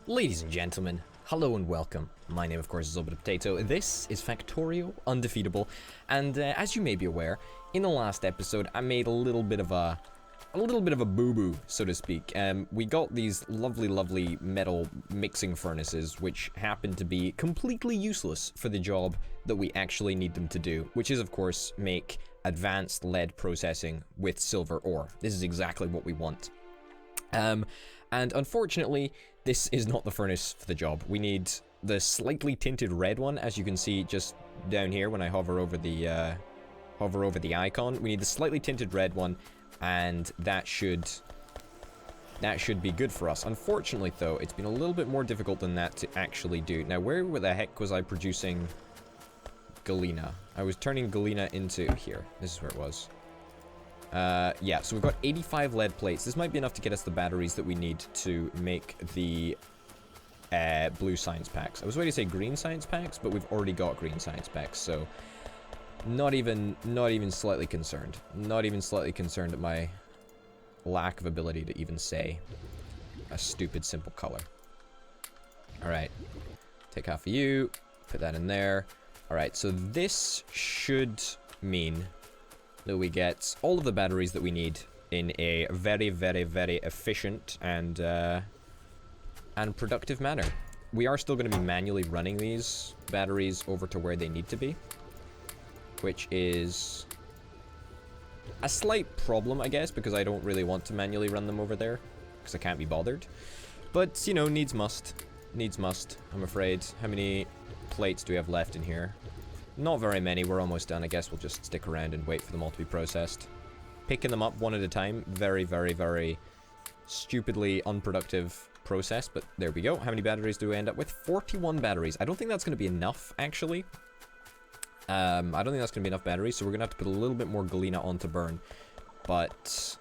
Ladies and gentlemen, hello and welcome. My name, of course, is Potato. This is Factorio Undefeatable, and as you may be aware, in the last episode, I made a little bit of a boo-boo, so to speak. We got these lovely metal mixing furnaces, which happen to be completely useless for the job that we actually need them to do, which is, of course, make advanced lead processing with silver ore. This is exactly what we want. And unfortunately, this is not the furnace for the job. We need the slightly tinted red one, as you can see just down here when I hover over the icon. We need the slightly tinted red one, and that should be good for us. Unfortunately, though, it's been a little bit more difficult than that to actually do. Now, where the heck was I producing galena? I was turning galena into here. This is where it was. Yeah, so we've got 85 lead plates. This might be enough to get us the batteries that we need to make the blue science packs. I was ready to say green science packs, but we've already got green science packs, so not even slightly concerned. Not even slightly concerned at my lack of ability to even say a stupid simple color. Alright, take half of you, put that in there. Alright, so this should mean that we get all of the batteries that we need in a very efficient and productive manner. We are still going to be manually running these batteries over to where they need to be, which is a slight problem, I guess, because I don't really want to manually run them over there, because I can't be bothered. But, you know, needs must. Needs must, I'm afraid. How many plates do we have left in here? Not very many. We're almost done. I guess we'll just stick around and wait for them all to be processed. Picking them up one at a time. Very stupidly unproductive process, but there we go. How many batteries do we end up with? 41 batteries. I don't think that's going to be enough, actually. I don't think that's going to be enough batteries, so we're going to have to put a little bit more galena on to burn. But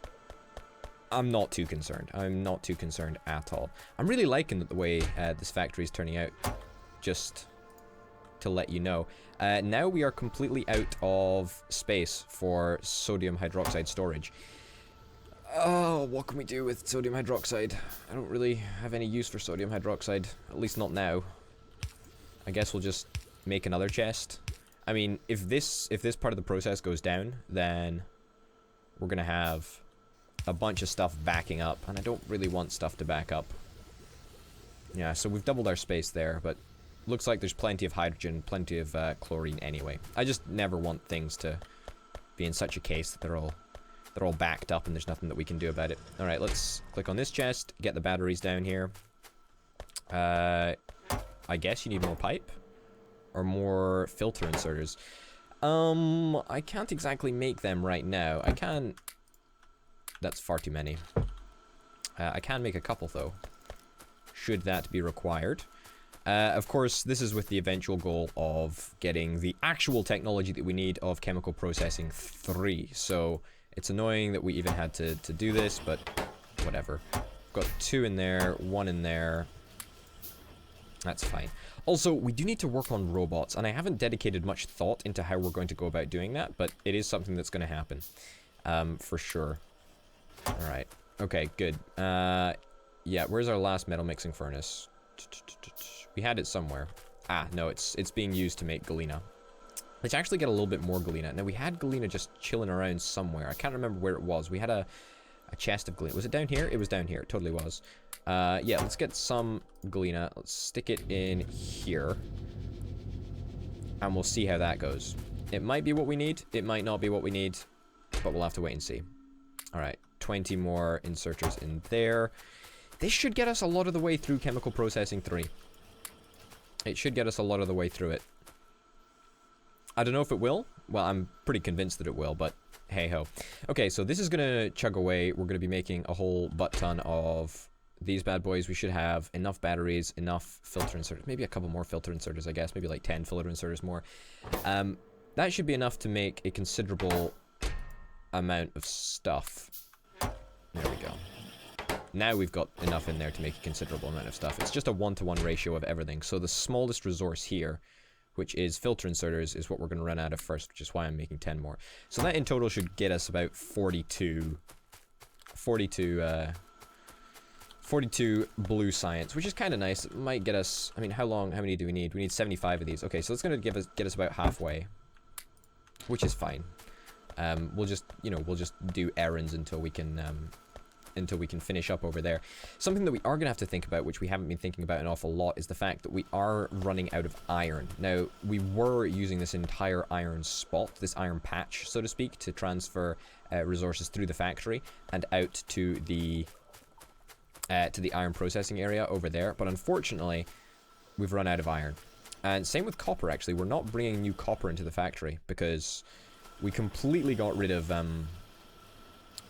I'm not too concerned. I'm not too concerned at all. I'm really liking the way this factory is turning out. Just to let you know. Now we are completely out of space for sodium hydroxide storage. Oh, what can we do with sodium hydroxide? I don't really have any use for sodium hydroxide, at least not now. I guess we'll just make another chest. I mean, if this part of the process goes down, then we're gonna have a bunch of stuff backing up, and I don't really want stuff to back up. Yeah, so we've doubled our space there, but looks like there's plenty of hydrogen, plenty of chlorine anyway. I just never want things to be in such a case that they're all backed up and there's nothing that we can do about it. Alright, let's click on this chest, get the batteries down here. I guess you need more pipe? Or more filter inserters. I can't exactly make them right now. I can... That's far too many. I can make a couple though, should that be required. Of course, this is with the eventual goal of getting the actual technology that we need of chemical processing 3. So it's annoying that we even had to do this, but whatever. Got 2 in there, 1 in there. That's fine. Also, we do need to work on robots, and I haven't dedicated much thought into how we're going to go about doing that, but it is something that's going to happen. For sure. Alright. Okay, good. Yeah, where's our last metal mixing furnace? We had it somewhere. Ah, no, it's being used to make galena. Let's actually get a little bit more galena. Now, we had galena just chilling around somewhere. I can't remember where it was. We had a chest of galena. Was it down here? It was down here. It totally was. Yeah, let's get some galena. Let's stick it in here. And we'll see how that goes. It might be what we need. It might not be what we need. But we'll have to wait and see. Alright, 20 more inserters in there. This should get us a lot of the way through chemical processing 3. It should get us a lot of the way through it. I don't know if it will. Well, I'm pretty convinced that it will, but hey-ho. Okay, so this is going to chug away. We're going to be making a whole butt-ton of these bad boys. We should have enough batteries, enough filter inserters. Maybe a couple more filter inserters, I guess. Maybe like 10 filter inserters more. That should be enough to make a considerable amount of stuff. There we go. Now we've got enough in there to make a considerable amount of stuff. It's just a 1-to-1 ratio of everything. So the smallest resource here, which is filter inserters, is what we're going to run out of first, which is why I'm making 10 more. So that in total should get us about 42 42 blue science, which is kind of nice. It might get us, I mean, how many do we need? We need 75 of these. Okay, so it's going to get us about halfway, which is fine. We'll just, you know, we'll just do errands until we can finish up over there. Something that we are going to have to think about, which we haven't been thinking about an awful lot, is the fact that we are running out of iron. Now, we were using this entire iron spot, this iron patch, so to speak, to transfer resources through the factory and out to the iron processing area over there. But unfortunately, we've run out of iron. And same with copper, actually. We're not bringing new copper into the factory because we completely got rid of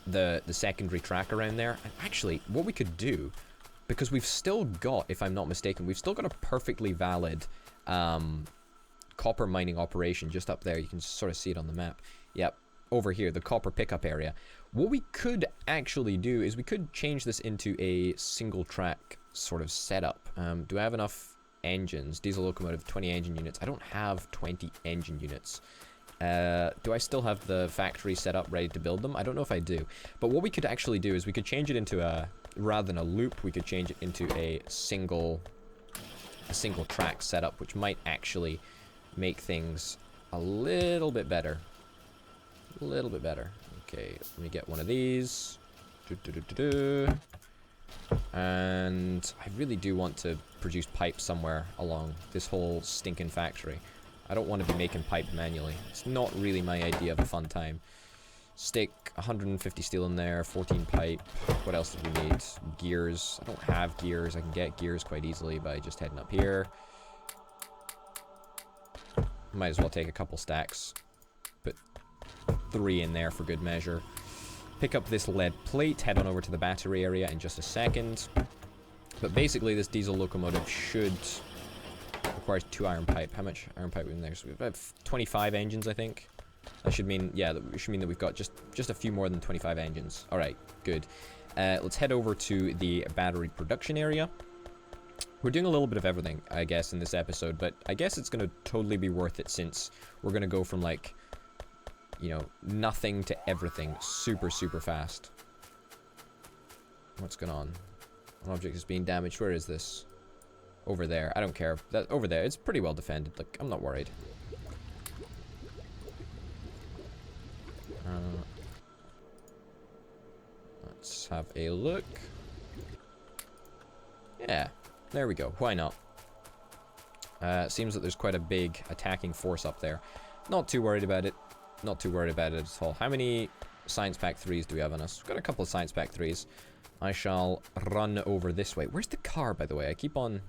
the secondary track around there. And actually, what we could do, because we've still got, if I'm not mistaken, we've still got a perfectly valid copper mining operation just up there. You can sort of see it on the map. Yep, over here, the copper pickup area. What we could actually do is we could change this into a single track sort of setup. Do I have enough engines? Diesel locomotive, 20 engine units. I don't have 20 engine units. Do I still have the factory set up ready to build them? I don't know if I do. But what we could actually do is we could change it into a, rather than a loop, we could change it into a single track setup, which might actually make things a little bit better. A little bit better. Okay, let me get one of these. And I really do want to produce pipe somewhere along this whole stinking factory. I don't want to be making pipe manually. It's not really my idea of a fun time. Stick 150 steel in there, 14 pipe. What else do we need? Gears. I don't have gears. I can get gears quite easily by just heading up here. Might as well take a couple stacks. Put 3 in there for good measure. Pick up this lead plate, head on over to the battery area in just a second. But basically this diesel locomotive should... requires 2 iron pipe. How much iron pipe in there? So we've got 25 engines, I think. That should mean, yeah, that should mean that we've got just a few more than 25 engines. All right, good. Let's head over to the battery production area. We're doing a little bit of everything, I guess, in this episode, but I guess it's going to totally be worth it since we're going to go from, like, you know, nothing to everything super, super fast. What's going on? An object is being damaged. Where is this? Over there. I don't care. That over there. It's pretty well defended. Like, I'm not worried. Let's have a look. Yeah. There we go. Why not? Seems that there's quite a big attacking force up there. Not too worried about it. Not too worried about it at all. How many Science Pack 3s do we have on us? We've got a couple of Science Pack 3s. I shall run over this way. Where's the car, by the way? I keep on...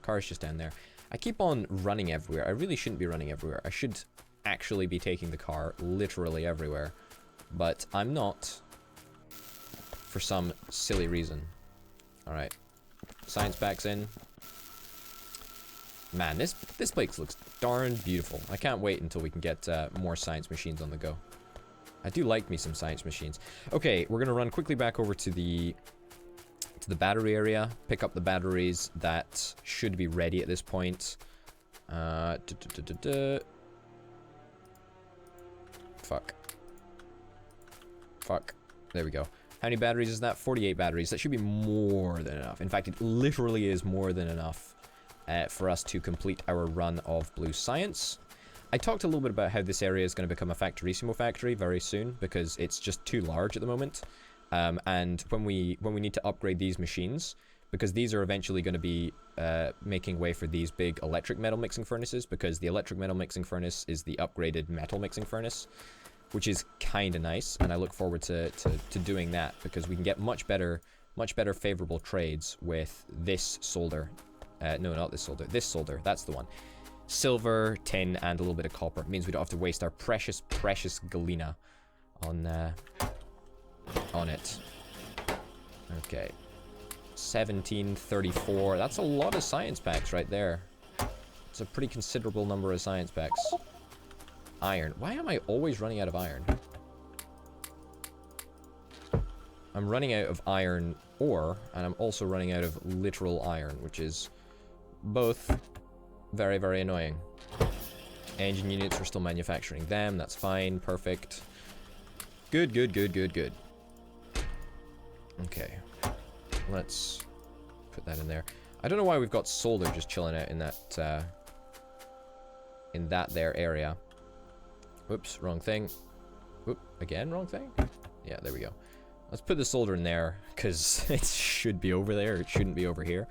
Car's just down there. I keep on running everywhere. I really shouldn't be running everywhere. I should actually be taking the car literally everywhere. But I'm not. For some silly reason. Alright. Science Pack's in. Man, this place looks darn beautiful. I can't wait until we can get more science machines on the go. I do like me some science machines. Okay, we're gonna run quickly back over to the battery area, pick up the batteries that should be ready at this point. Fuck. There we go. How many batteries is that? 48 batteries. That should be more than enough. In fact, it literally is more than enough for us to complete our run of blue science. I talked a little bit about how this area is going to become a Factorissimo factory very soon because it's just too large at the moment. And when we need to upgrade these machines, because these are eventually going to be making way for these big electric metal mixing furnaces, because the electric metal mixing furnace is the upgraded metal mixing furnace, which is kind of nice, and I look forward to doing that because we can get much better favorable trades with this solder. No, not this solder. This solder, that's the one. Silver, tin, and a little bit of copper. It means we don't have to waste our precious galena on it. Okay. 1734. That's a lot of science packs right there. It's a pretty considerable number of science packs. Iron. Why am I always running out of iron? I'm running out of iron ore, and I'm also running out of literal iron, which is both very, very annoying. Engine units, we're still manufacturing them. That's fine. Perfect. Good. Okay. let's put that in there. I don't know why we've got solar just chilling out in that there area. Whoops, wrong thing. Whoop, again, wrong thing? Yeah, there we go. Let's put the solder in there, because it should be over there. It shouldn't be over here.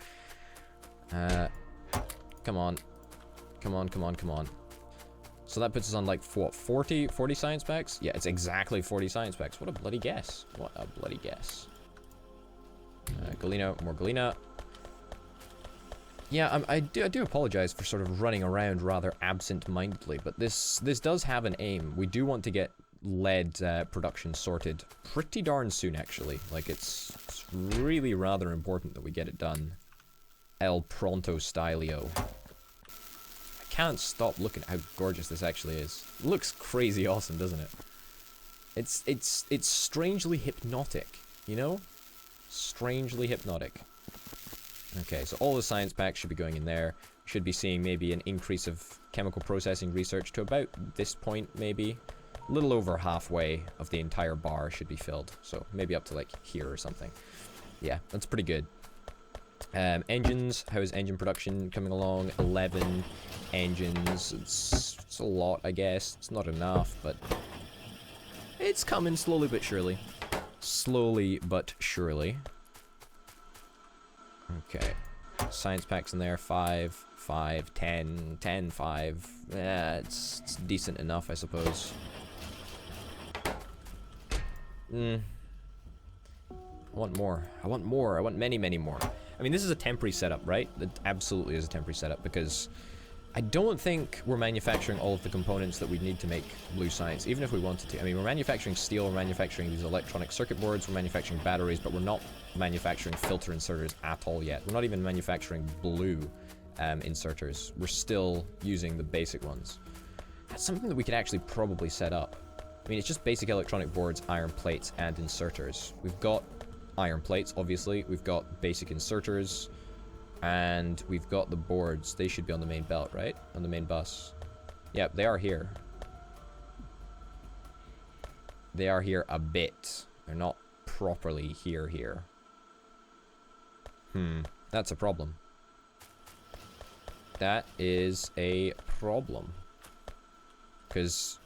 Come on. Come on, come on, come on. So that puts us on, like, what, 40 science packs? Yeah, it's exactly 40 science packs. What a bloody guess. What a bloody guess. Galena, more Galena. Yeah, I do apologize for sort of running around rather absent-mindedly, but this does have an aim. We do want to get lead production sorted pretty darn soon, actually. Like, it's really rather important that we get it done. El Pronto stylio. I can't stop looking at how gorgeous this actually is. It looks crazy awesome, doesn't it? It's strangely hypnotic, you know? Strangely hypnotic. Okay, so all the science packs should be going in there. Should be seeing maybe an increase of chemical processing research to about this point, maybe. A little over halfway of the entire bar should be filled. So maybe up to like here or something. Yeah, that's pretty good. Engines, how is engine production coming along? 11 engines. It's a lot, I guess. It's not enough, but it's coming slowly but surely. Slowly but surely. Okay. Science packs in there. 5, 5, 10, 10, 5. Yeah, it's decent enough, I suppose. I want more. I want more. I want many, many more. I mean, this is a temporary setup, right? It absolutely is a temporary setup, because I don't think we're manufacturing all of the components that we need to make blue science, even if we wanted to. I mean, we're manufacturing steel, we're manufacturing these electronic circuit boards, we're manufacturing batteries, but we're not manufacturing filter inserters at all yet. We're not even manufacturing blue inserters. We're still using the basic ones. That's something that we could actually probably set up. I mean, it's just basic electronic boards, iron plates, and inserters. We've got iron plates, obviously. We've got basic inserters. And we've got the boards. They should be on the main belt, right? On the main bus. Yep, they are here. They are here a bit. They're not properly here. That's a problem. That is a problem. Because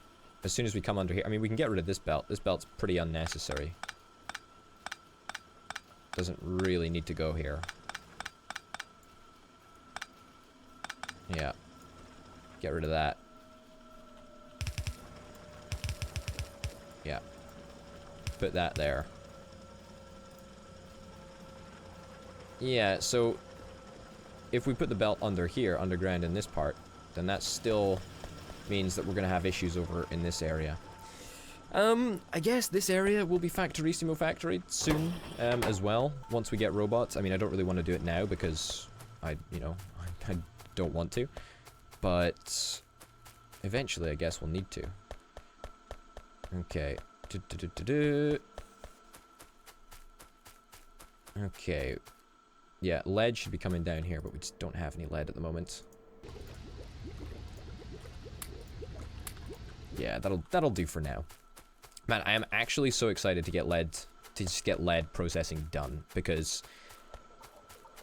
as soon as we come under here... I mean, we can get rid of this belt. This belt's pretty unnecessary. Doesn't really need to go here. Yeah. Get rid of that. Yeah. Put that there. Yeah, so if we put the belt under here, underground in this part, then that still means that we're going to have issues over in this area. I guess this area will be Factorissimo Factory soon, as well, once we get robots. I mean, I don't really want to do it now because I don't want to, but eventually I guess we'll need to. Okay. Okay. Yeah, lead should be coming down here, but we just don't have any lead at the moment. Yeah, that'll do for now. Man, I am actually so excited to just get lead processing done, because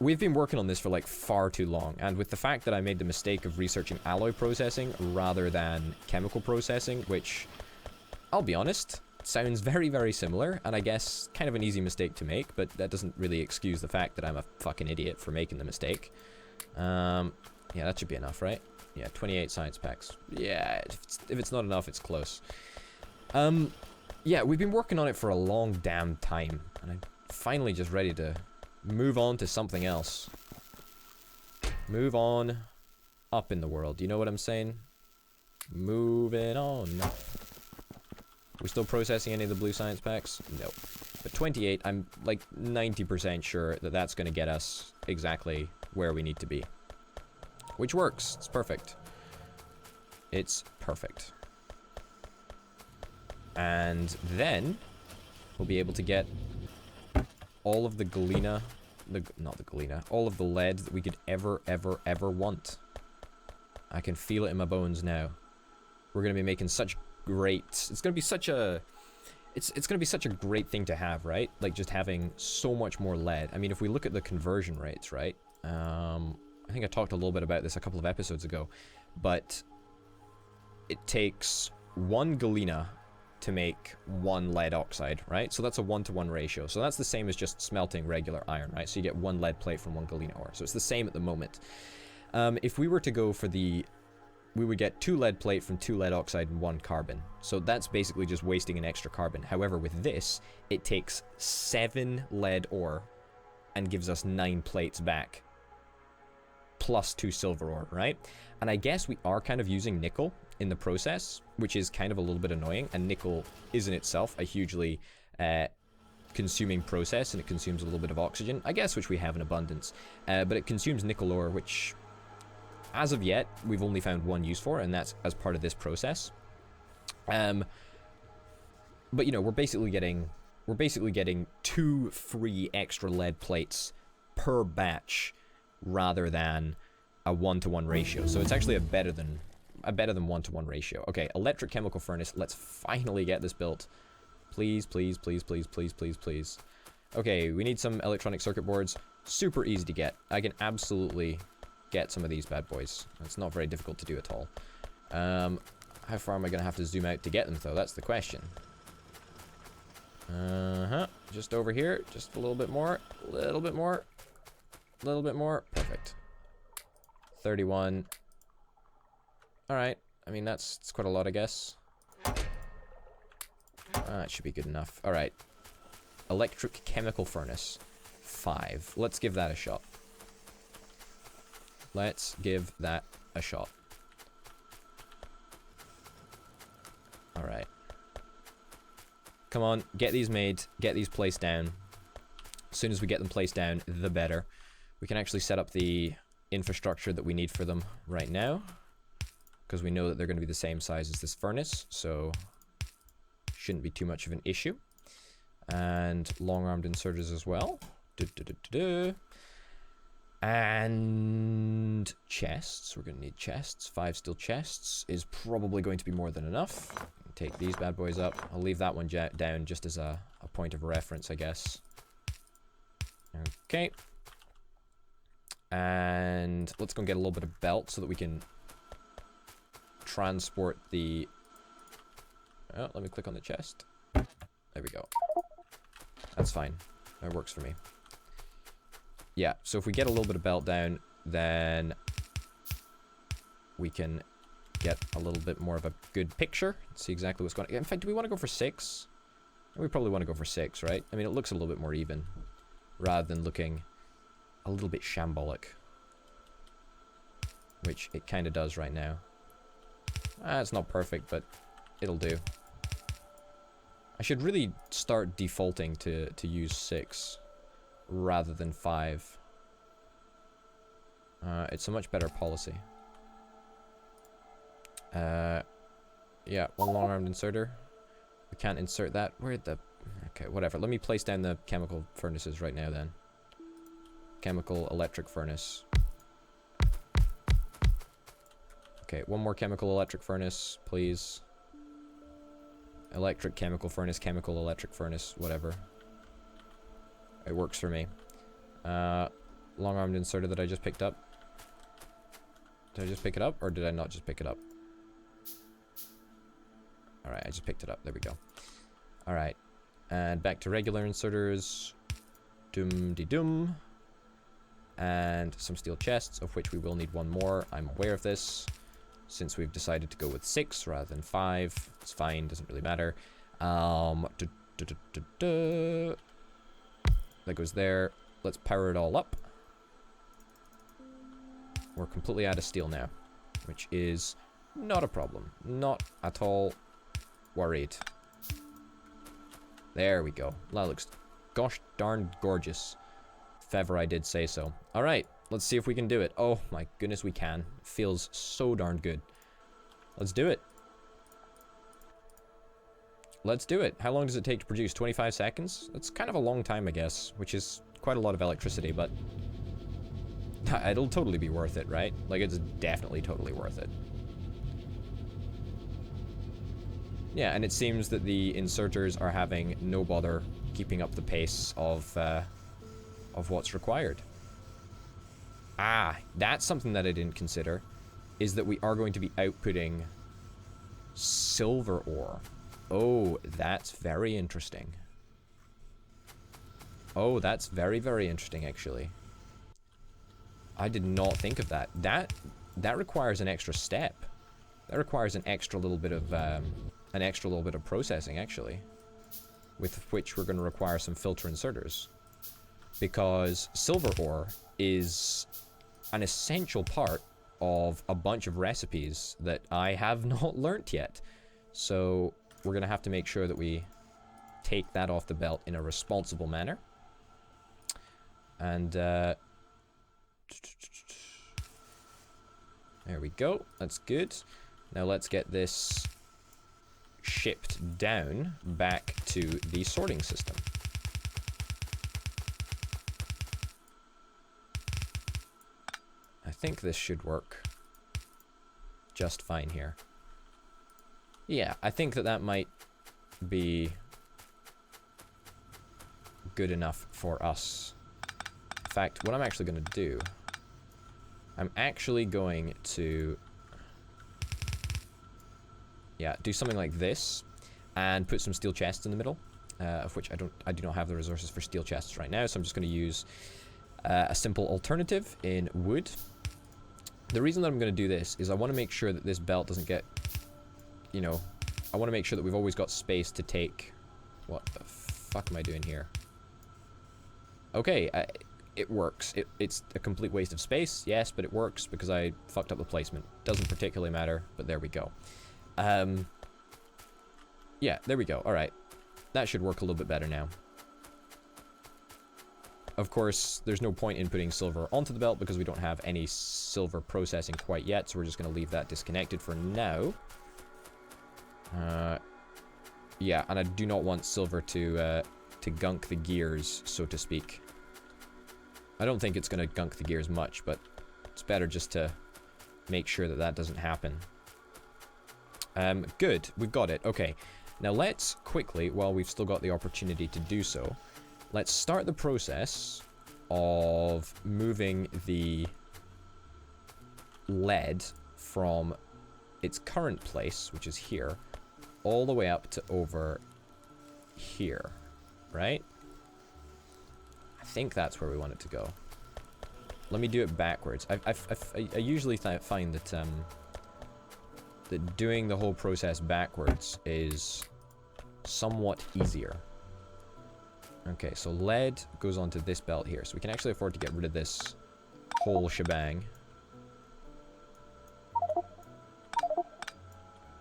we've been working on this for like far too long, and with the fact that I made the mistake of researching alloy processing rather than chemical processing, which, I'll be honest, sounds very, very similar, and I guess kind of an easy mistake to make, but that doesn't really excuse the fact that I'm a fucking idiot for making the mistake. Yeah, that should be enough, right? Yeah, 28 science packs. Yeah, if it's not enough, it's close. Yeah, we've been working on it for a long damn time, and I'm finally just ready to move on to something else. Move on up in the world. You know what I'm saying? Moving on. We still processing any of the blue science packs? No. But 28, I'm like 90% sure that that's going to get us exactly where we need to be. Which works. It's perfect. It's perfect. And then we'll be able to get all of the galena, not the galena, all of the lead that we could ever want. I can feel it in my bones now. We're going to be making such great, it's going to be such a it's going to be such a great thing to have, right? Like, just having so much more lead. I mean, if we look at the conversion rates, right? I think I talked a little bit about this a couple of episodes ago, but it takes 1 galena to make 1 lead oxide, right? So that's a 1-to-1 ratio. So that's the same as just smelting regular iron, right? So you get 1 lead plate from 1 galena ore. So it's the same at the moment. If we were to go for the... we would get 2 lead plate from 2 lead oxide and 1 carbon. So that's basically just wasting an extra carbon. However, with this, it takes 7 lead ore and gives us 9 plates back. Plus 2 silver ore, right? And I guess we are kind of using nickel in the process, which is kind of a little bit annoying. And nickel is in itself a hugely consuming process, and it consumes a little bit of oxygen, I guess, which we have in abundance. But it consumes nickel ore, which... as of yet, we've only found 1 use for, and that's as part of this process. But you know, we're basically getting 2 free extra lead plates per batch, rather than a 1-to-1 ratio. So it's actually a better than 1-to-1 ratio. Okay, electric chemical furnace. Let's finally get this built. Please, please, please, please, please, please, please. Okay, we need some electronic circuit boards. Super easy to get. I can absolutely get some of these bad boys. It's not very difficult to do at all. How far am I going to have to zoom out to get them, though? That's the question. Just over here. Just a little bit more. A little bit more. A little bit more. Perfect. 31. Alright. I mean, that's quite a lot, I guess. It should be good enough. Alright. Electric chemical furnace. 5. Let's give that a shot. Let's give that a shot. Alright. Come on, get these made, get these placed down. As soon as we get them placed down, the better. We can actually set up the infrastructure that we need for them right now, because we know that they're going to be the same size as this furnace, so shouldn't be too much of an issue. And long-armed inserters as well. And chests. We're going to need chests. 5 steel chests is probably going to be more than enough. Take these bad boys up. I'll leave that one down just as a point of reference, I guess. Okay. And let's go and get a little bit of belt so that we can transport the... oh, let me click on the chest. There we go. That's fine. That works for me. Yeah, so if we get a little bit of belt down, then we can get a little bit more of a good picture. See exactly what's going on. In fact, do we want to go for 6? We probably want to go for 6, right? I mean, it looks a little bit more even, rather than looking a little bit shambolic, which it kind of does right now. It's not perfect, but it'll do. I should really start defaulting to use 6 rather than 5. It's a much better policy. Yeah, 1 long-armed inserter. We can't insert that. Where'd the... okay, whatever. Let me place down the chemical furnaces right now, then. Chemical electric furnace. Okay, 1 more chemical electric furnace, please. Electric chemical furnace, chemical electric furnace, whatever. It works for me. Long-armed inserter that I just picked up. Did I just pick it up, or did I not just pick it up? Alright, I just picked it up. There we go. Alright. And back to regular inserters. Doom-de-doom. And some steel chests, of which we will need 1 more. I'm aware of this, since we've decided to go with 6 rather than 5. It's fine, doesn't really matter. That goes there. Let's power it all up. We're completely out of steel now, which is not a problem. Not at all worried. There we go. That looks gosh darn gorgeous, if ever I did say so. Alright, let's see if we can do it. Oh my goodness, we can. Feels so darn good. Let's do it. Let's do it. How long does it take to produce? 25 seconds? That's kind of a long time, I guess, which is quite a lot of electricity, but it'll totally be worth it, right? Like, it's definitely totally worth it. Yeah, and it seems that the inserters are having no bother keeping up the pace of what's required. Ah, that's something that I didn't consider, is that we are going to be outputting silver ore. Oh, that's very interesting. Oh, that's very, very interesting, actually. I did not think of that. That requires an extra step. That requires an extra little bit of processing, actually, with which we're going to require some filter inserters, because silver ore is an essential part of a bunch of recipes that I have not learnt yet. So we're going to have to make sure that we take that off the belt in a responsible manner. And there we go. That's good. Now let's get this shipped down back to the sorting system. I think this should work just fine here. Yeah, I think that might be good enough for us. In fact, what I'm actually going to do, I'm actually going to, yeah, do something like this and put some steel chests in the middle, of which I do not have the resources for steel chests right now, so I'm just going to use a simple alternative in wood. The reason that I'm going to do this is I want to make sure that this belt doesn't get, you know, I want to make sure that we've always got space to take. What the fuck am I doing here? Okay, it works. It's a complete waste of space, yes, but it works because I fucked up the placement. Doesn't particularly matter, but there we go. Yeah, there we go. Alright. That should work a little bit better now. Of course, there's no point in putting silver onto the belt because we don't have any silver processing quite yet, so we're just going to leave that disconnected for now. Yeah, and I do not want silver to gunk the gears, so to speak. I don't think it's going to gunk the gears much, but it's better just to make sure that that doesn't happen. Good, we've got it. Okay, now let's quickly, while we've still got the opportunity to do so, let's start the process of moving the lead from its current place, which is here, all the way up to over here, right? I think that's where we want it to go. Let me do it backwards. I usually find that that doing the whole process backwards is somewhat easier. Okay, so lead goes onto this belt here, so we can actually afford to get rid of this whole shebang.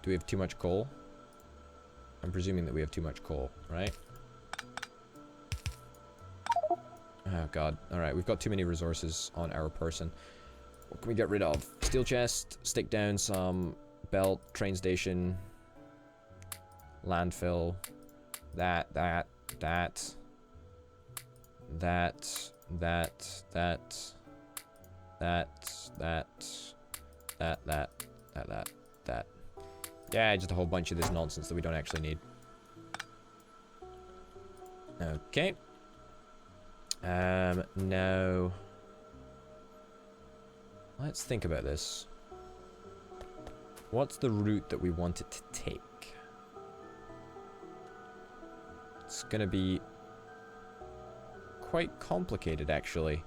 Do we have too much coal? I'm presuming that we have too much coal, right? Oh god. Alright, we've got too many resources on our person. What can we get rid of? Steel chest, stick down some belt, train station, landfill, that. Yeah, just a whole bunch of this nonsense that we don't actually need. Okay. Now, let's think about this. What's the route that we want it to take? It's gonna be quite complicated, actually.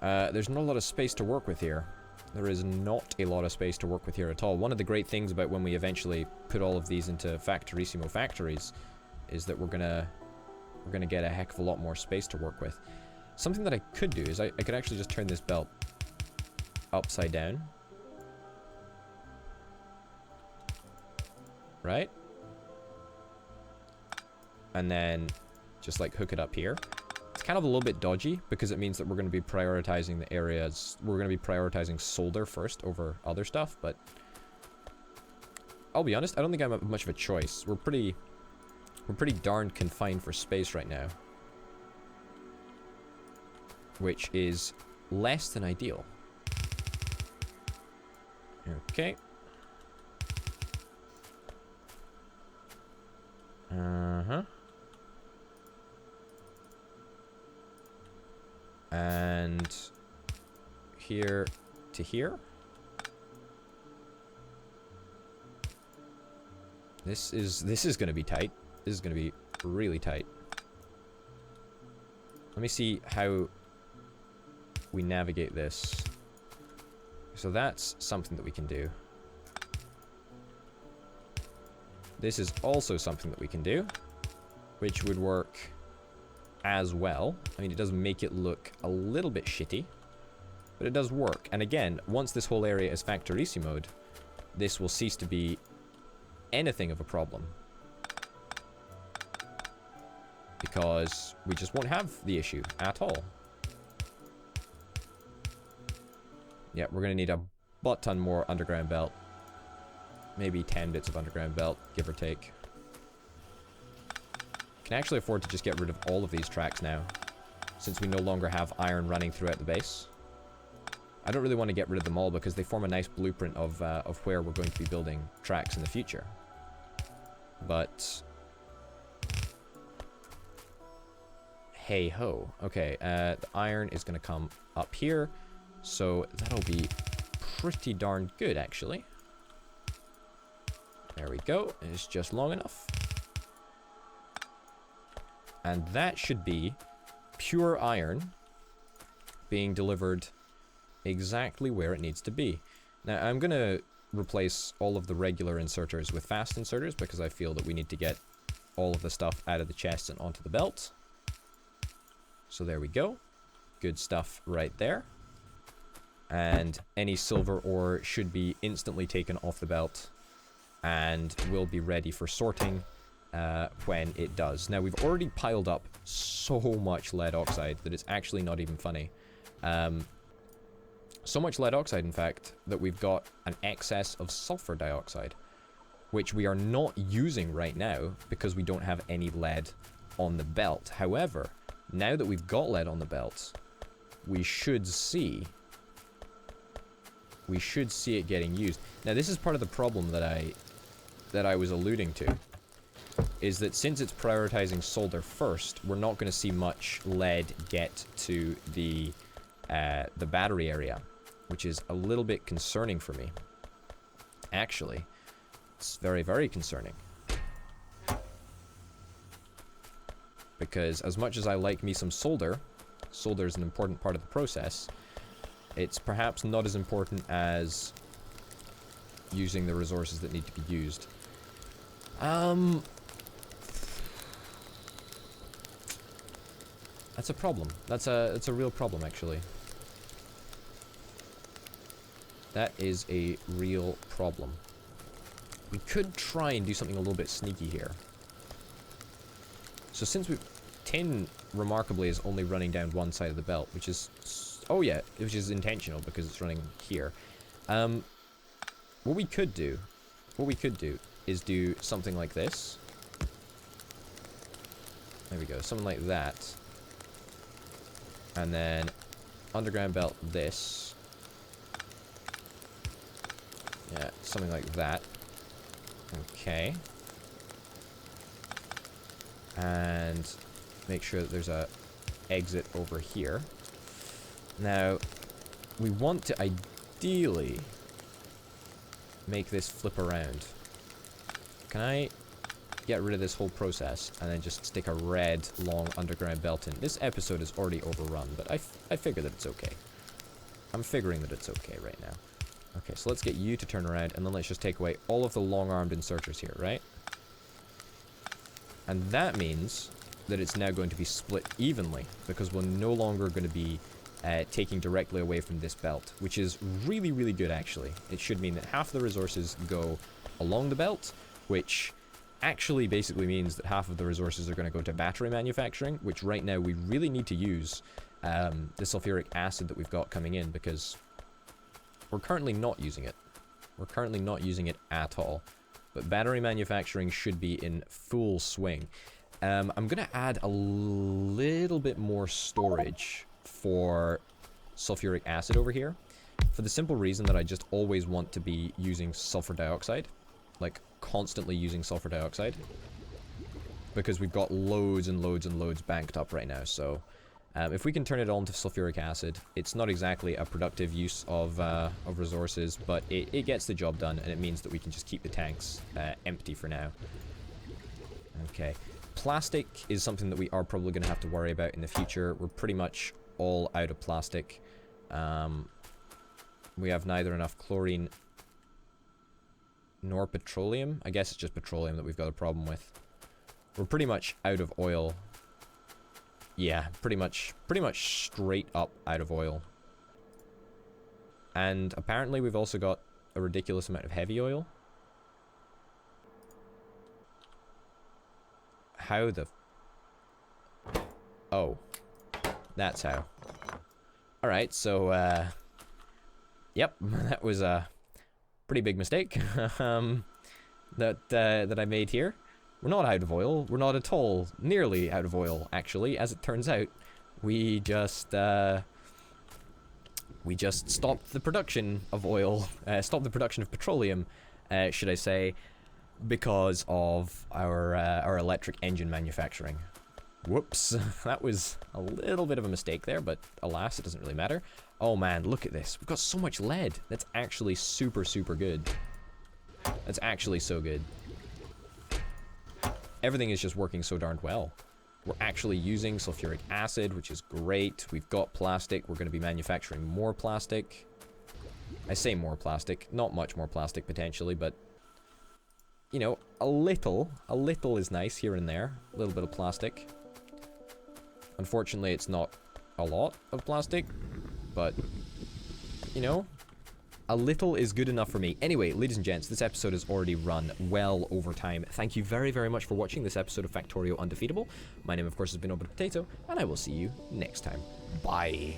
There's not a lot of space to work with here. There is not a lot of space to work with here at all. One of the great things about when we eventually put all of these into Factorissimo factories is that we're gonna get a heck of a lot more space to work with. Something that I could do is I could actually just turn this belt upside down. Right? And then just like hook it up here. It's kind of a little bit dodgy because it means that we're going to be prioritizing the areas. We're going to be prioritizing solder first over other stuff, but I'll be honest, I don't think I have much of a choice. We're pretty darn confined for space right now, which is less than ideal. Okay. Uh-huh. And here to here. This is going to be tight. This is going to be really tight. Let me see how we navigate this. So that's something that we can do. This is also something that we can do, which would work as well. I mean, it does make it look a little bit shitty, but it does work. And again, once this whole area is Factorissimo'd, this will cease to be anything of a problem. Because we just won't have the issue at all. Yeah, we're going to need a butt ton more underground belt. Maybe 10 bits of underground belt, give or take. Can actually afford to just get rid of all of these tracks now, since we no longer have iron running throughout the base. I don't really want to get rid of them all because they form a nice blueprint of where we're going to be building tracks in the future. But hey ho. Okay, the iron is going to come up here, so that'll be pretty darn good actually. There we go. It's just long enough. And that should be pure iron being delivered exactly where it needs to be. Now, I'm going to replace all of the regular inserters with fast inserters because I feel that we need to get all of the stuff out of the chests and onto the belt. So there we go. Good stuff right there. And any silver ore should be instantly taken off the belt and will be ready for sorting when it does. Now, we've already piled up so much lead oxide that it's actually not even funny. So much lead oxide, in fact, that we've got an excess of sulfur dioxide, which we are not using right now because we don't have any lead on the belt. However, now that we've got lead on the belt, we should see it getting used. Now, this is part of the problem that I was alluding to, is that since it's prioritizing solder first, we're not going to see much lead get to the battery area, which is a little bit concerning for me. Actually, it's very, very concerning. Because as much as I like me some solder, solder is an important part of the process, it's perhaps not as important as using the resources that need to be used. That's a problem. That's a real problem, actually. That is a real problem. We could try and do something a little bit sneaky here. So since tin, remarkably, is only running down one side of the belt, which is... Oh yeah, which is intentional because it's running here. What we could do is do something like this. There we go, something like that. And then underground belt this. Yeah, something like that. Okay. And make sure that there's a exit over here. Now, we want to ideally make this flip around. Can I get rid of this whole process and then just stick a red long underground belt in? This episode is already overrun, but I figure that it's okay. I'm figuring that it's okay right now. Okay, so let's get you to turn around, and then let's just take away all of the long-armed inserters here, right? And that means that it's now going to be split evenly, because we're no longer going to be taking directly away from this belt, which is really, really good, actually. It should mean that half the resources go along the belt, which actually basically means that half of the resources are going to go to battery manufacturing, which right now we really need to use the sulfuric acid that we've got coming in, because we're currently not using it. We're currently not using it at all. But battery manufacturing should be in full swing. I'm going to add a little bit more storage for sulfuric acid over here, for the simple reason that I just always want to be using sulfur dioxide. Like, constantly using sulfur dioxide. because we've got loads and loads and loads banked up right now. So if we can turn it on to sulfuric acid, it's not exactly a productive use of resources, but it gets the job done, and it means that we can just keep the tanks empty for now. Okay. Plastic is something that we are probably going to have to worry about in the future. We're pretty much all out of plastic. We have neither enough chlorine nor petroleum. I guess it's just petroleum that we've got a problem with. We're pretty much out of oil. Yeah, pretty much straight up out of oil. And apparently we've also got a ridiculous amount of heavy oil. How the... Oh. That's how. Alright, so, yep, that was a pretty big mistake that I made here. We're not out of oil. We're not at all nearly out of oil, actually. As it turns out, we just stopped the production of oil, stopped the production of petroleum, should I say, because of our electric engine manufacturing. Whoops, that was a little bit of a mistake there, but alas, it doesn't really matter. Oh man, look at this. We've got so much lead. That's actually super, super good. That's actually so good. Everything is just working so darned well. We're actually using sulfuric acid, which is great. We've got plastic. We're going to be manufacturing more plastic. I say more plastic. Not much more plastic, potentially, but... You know, a little is nice here and there. A little bit of plastic. Unfortunately, it's not a lot of plastic, but, you know, a little is good enough for me. Anyway, ladies and gents, this episode has already run well over time. Thank you very, very much for watching this episode of Factorio Undefeatable. My name, of course, has been Potato, and I will see you next time. Bye.